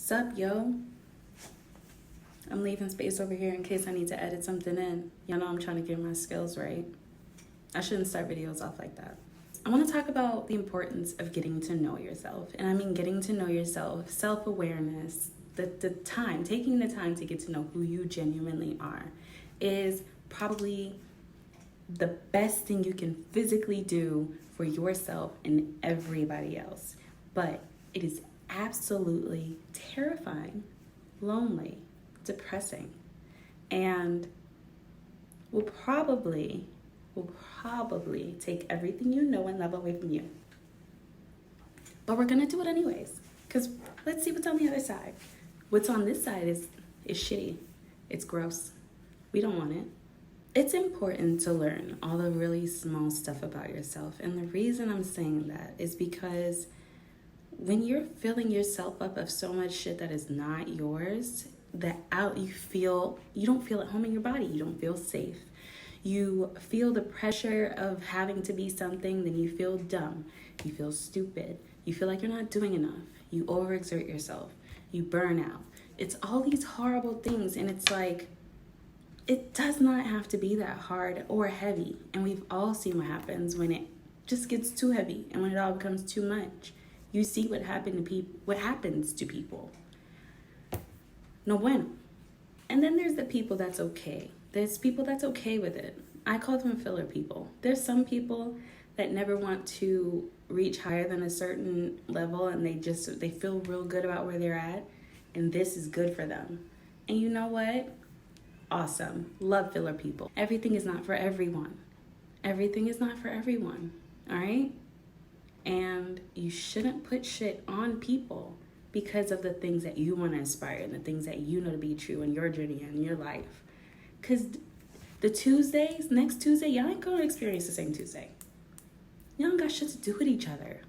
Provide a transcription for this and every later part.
Sup, yo? I'm leaving space over here in case I need to edit something in. Y'all know I'm trying to get my skills right. I shouldn't start videos off like that. I want to talk about the importance of getting to know yourself. And I mean getting to know yourself, self-awareness, taking the time to get to know who you genuinely are is probably the best thing you can physically do for yourself and everybody else. But it is absolutely terrifying, lonely, depressing, and will probably take everything you know and love away from you. But we're gonna do it anyways, because let's see what's on the other side. What's on this side is shitty. It's gross. We don't want it. It's important to learn all the really small stuff about yourself. And the reason I'm saying that is because when you're filling yourself up of so much shit that is not yours, you don't feel at home in your body. You don't feel safe. You feel the pressure of having to be something, then you feel dumb. You feel stupid. You feel like you're not doing enough. You overexert yourself. You burn out. It's all these horrible things, and it's like, it does not have to be that hard or heavy. And we've all seen what happens when it just gets too heavy and when it all becomes too much. You see what happens to people. No bueno. And then there's the people that's okay. There's people that's okay with it. I call them filler people. There's some people that never want to reach higher than a certain level, and they feel real good about where they're at, and this is good for them. And you know what? Awesome. Love filler people. Everything is not for everyone. Everything is not for everyone. All right? And you shouldn't put shit on people because of the things that you want to aspire and the things that you know to be true in your journey and your life. Because next Tuesday, y'all ain't going to experience the same Tuesday. Y'all ain't got shit to do with each other,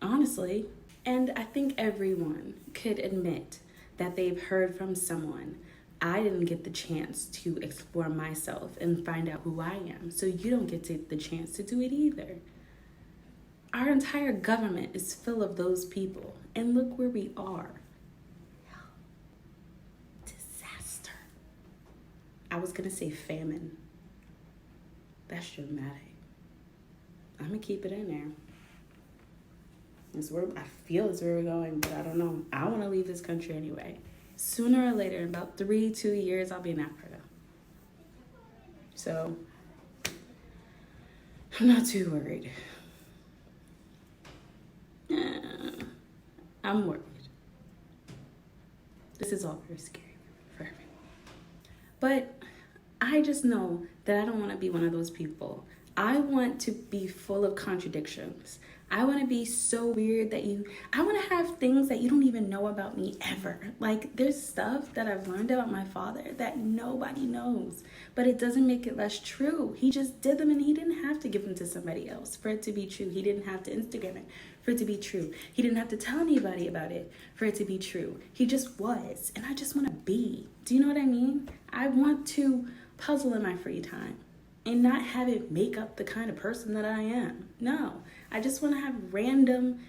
honestly. And I think everyone could admit that they've heard from someone, I didn't get the chance to explore myself and find out who I am, so you don't get the chance to do it either. Our entire government is full of those people, and look where we are. Disaster. I was gonna say famine. That's dramatic. I'm gonna keep it in there. I feel it's where we're going, but I don't know. I wanna leave this country anyway. Sooner or later, in about 2 years, I'll be in Africa. So, I'm not too worried. I'm worried. This is all very scary for everyone. But I just know that I don't want to be one of those people. I want to be full of contradictions. I want to be so weird I want to have things that you don't even know about me ever. Like, there's stuff that I've learned about my father that nobody knows, but it doesn't make it less true. He just did them, and he didn't have to give them to somebody else for it to be true. He didn't have to Instagram it for it to be true. He didn't have to tell anybody about it for it to be true. He just was, and I just want to be. Do you know what I mean? I want to puzzle in my free time and not have it make up the kind of person that I am. No, I just want to have random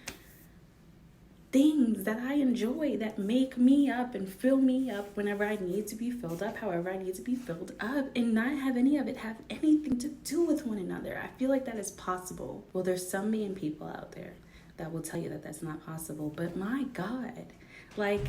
things that I enjoy that make me up and fill me up whenever I need to be filled up, however I need to be filled up, and not have any of it have anything to do with one another. I feel like that is possible. Well, there's some mean people out there that will tell you that that's not possible, but my God, like,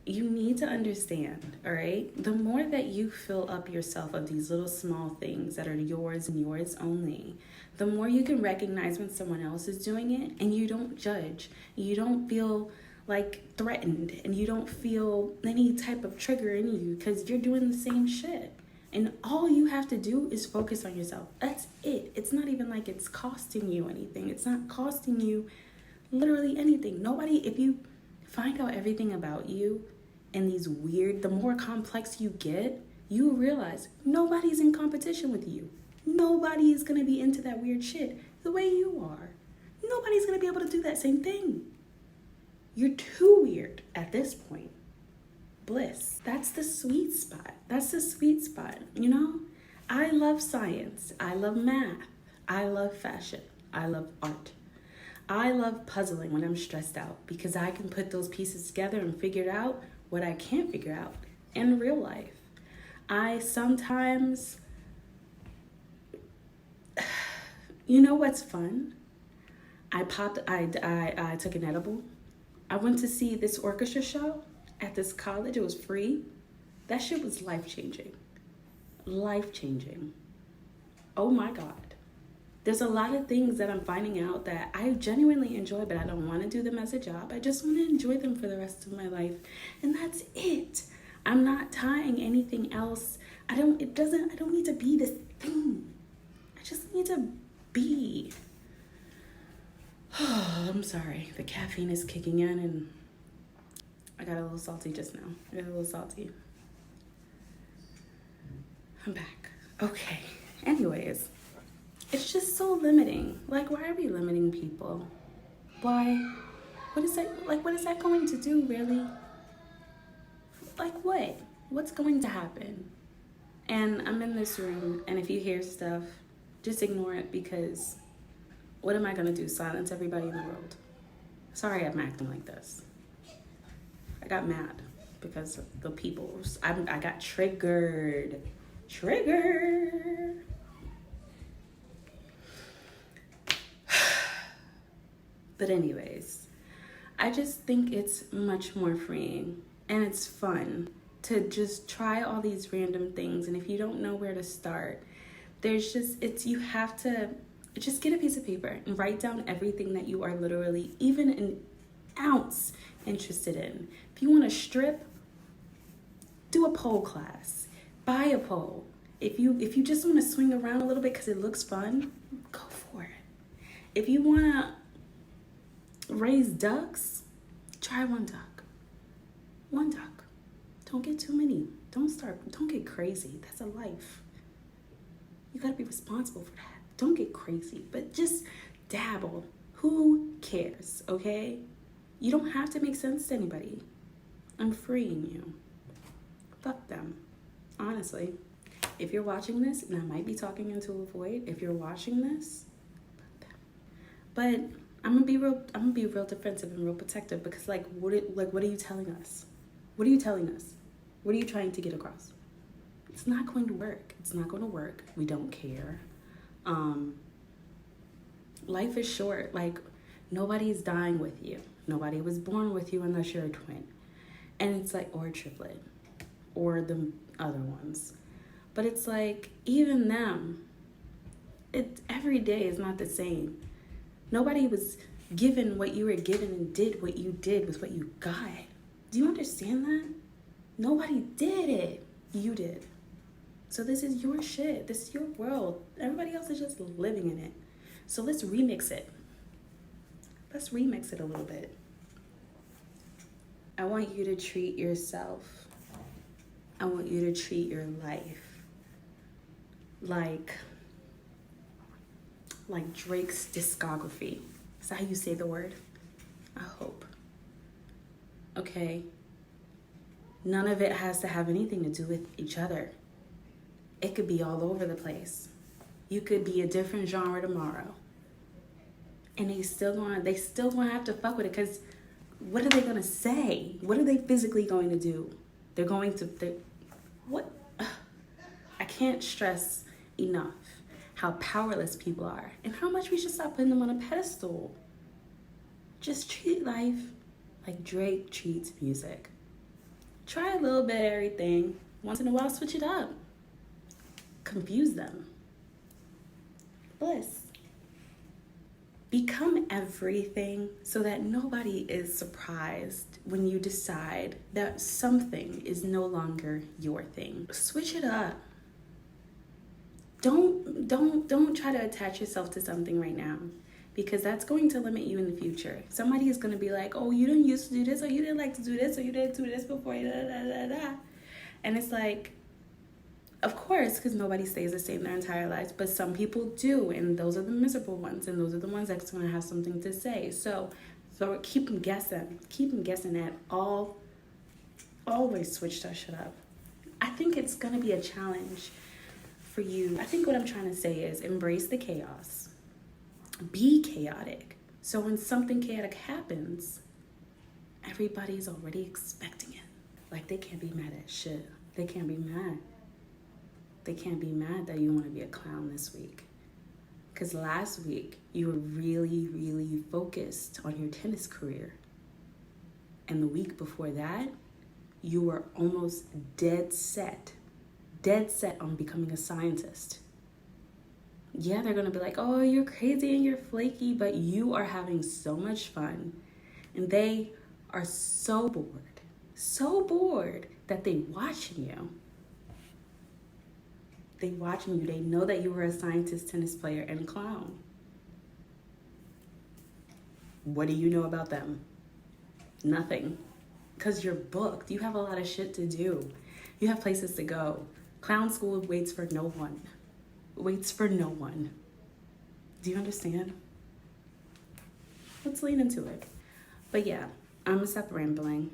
you need to understand, all right? The more that you fill up yourself of these little small things that are yours and yours only, the more you can recognize when someone else is doing it, and you don't judge. You don't feel like threatened, and you don't feel any type of trigger in you because you're doing the same shit. And all you have to do is focus on yourself. That's it. It's not even like it's costing you anything. It's not costing you literally anything. If you find out everything about you, and the more complex you get, you realize nobody's in competition with you. Nobody is going to be into that weird shit the way you are. Nobody's going to be able to do that same thing. You're too weird at this point. Bliss. That's the sweet spot. You know? I love science. I love math. I love fashion. I love art. I love puzzling when I'm stressed out because I can put those pieces together and figure out what I can't figure out in real life. I sometimes, you know what's fun? I took an edible. I went to see this orchestra show at this college. It was free. That shit was life-changing. Life-changing. Oh my God. There's a lot of things that I'm finding out that I genuinely enjoy, but I don't want to do them as a job. I just want to enjoy them for the rest of my life. And that's it. I'm not tying anything else. I don't need to be this thing. I just need to be. I'm sorry. The caffeine is kicking in and I got a little salty just now. I'm back. Okay. Anyways, it's just so limiting. Like, why are we limiting people? Why? What is that going to do, really? Like, what? What's going to happen? And I'm in this room, and if you hear stuff, just ignore it, because what am I going to do? Silence everybody in the world? Sorry I'm acting like this. I got mad because the people, I got triggered. But anyways, I just think it's much more freeing and it's fun to just try all these random things. And if you don't know where to start, you have to just get a piece of paper and write down everything that you are literally even an ounce interested in. If you want to strip, do a pole class, buy a pole. If you just want to swing around a little bit because it looks fun, go for it. If you want to raise ducks, try one duck. Don't get too many. Don't get crazy. That's a life. You gotta be responsible for that. Don't get crazy, but just dabble. Who cares, okay? You don't have to make sense to anybody. I'm freeing you. Fuck them. Honestly. If you're watching this, and I might be talking into a void, if you're watching this, fuck them. But I'm gonna be real defensive and real protective, because what are you telling us? What are you telling us? What are you trying to get across? It's not going to work. It's not going to work. We don't care. Life is short. Like, nobody's dying with you. Nobody was born with you unless you're a twin. And it's like, or a triplet, or the other ones. But it's like, even them, every day is not the same. Nobody was given what you were given and did what you did with what you got. Do you understand that? Nobody did it. You did. So this is your shit. This is your world. Everybody else is just living in it. So let's remix it. Let's remix it a little bit. I want you to treat yourself. I want you to treat your life like Drake's discography. Is that how you say the word? I hope. Okay. None of it has to have anything to do with each other. It could be all over the place. You could be a different genre tomorrow. And they still gonna have to fuck with it, because what are they gonna say? What are they physically going to do? What? I can't stress enough how powerless people are and how much we should stop putting them on a pedestal. Just treat life like Drake treats music. Try a little bit of everything. Once in a while, switch it up. Confuse them. Bliss. Become everything so that nobody is surprised when you decide that something is no longer your thing. Switch it up. Don't try to attach yourself to something right now, because that's going to limit you in the future. Somebody is going to be like, oh, you didn't used to do this, or you didn't like to do this, or you didn't do this before, and it's like, of course, because nobody stays the same their entire lives, but some people do, and those are the miserable ones, and those are the ones that's going to have something to say. So keep them guessing at all. Always switch that shit up. I think it's going to be a challenge for you. I think what I'm trying to say is embrace the chaos. Be chaotic. So when something chaotic happens, everybody's already expecting it. Like, they can't be mad at shit. They can't be mad. They can't be mad that you want to be a clown this week. Because last week, you were really, really focused on your tennis career. And the week before that, you were almost dead set on becoming a scientist. Yeah, they're going to be like, oh, you're crazy and you're flaky, but you are having so much fun. And they are so bored that they watching you. They watching you. They know that you were a scientist, tennis player, and clown. What do you know about them? Nothing. Because you're booked. You have a lot of shit to do. You have places to go. Clown school waits for no one. Waits for no one. Do you understand? Let's lean into it. But yeah, I'm gonna stop rambling.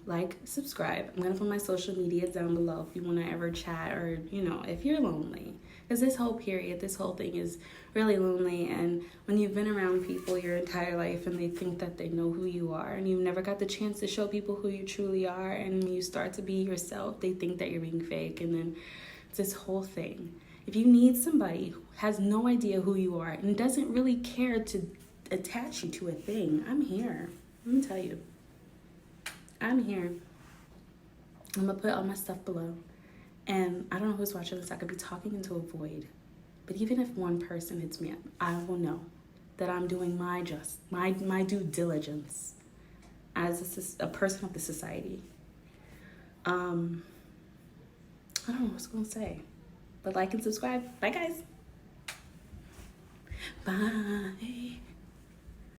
Like, subscribe. I'm gonna put my social media down below if you wanna ever chat, or, if you're lonely. Because this whole thing is really lonely. And when you've been around people your entire life and they think that they know who you are, and you've never got the chance to show people who you truly are, and when you start to be yourself, they think that you're being fake. And then it's this whole thing. If you need somebody who has no idea who you are and doesn't really care to attach you to a thing, I'm here. Let me tell you. I'm here. I'm going to put all my stuff below. And I don't know who's watching this. I could be talking into a void. But even if one person hits me up, I will know that I'm doing my due diligence as a person of the society. I don't know what I was going to say. But like and subscribe. Bye, guys. Bye.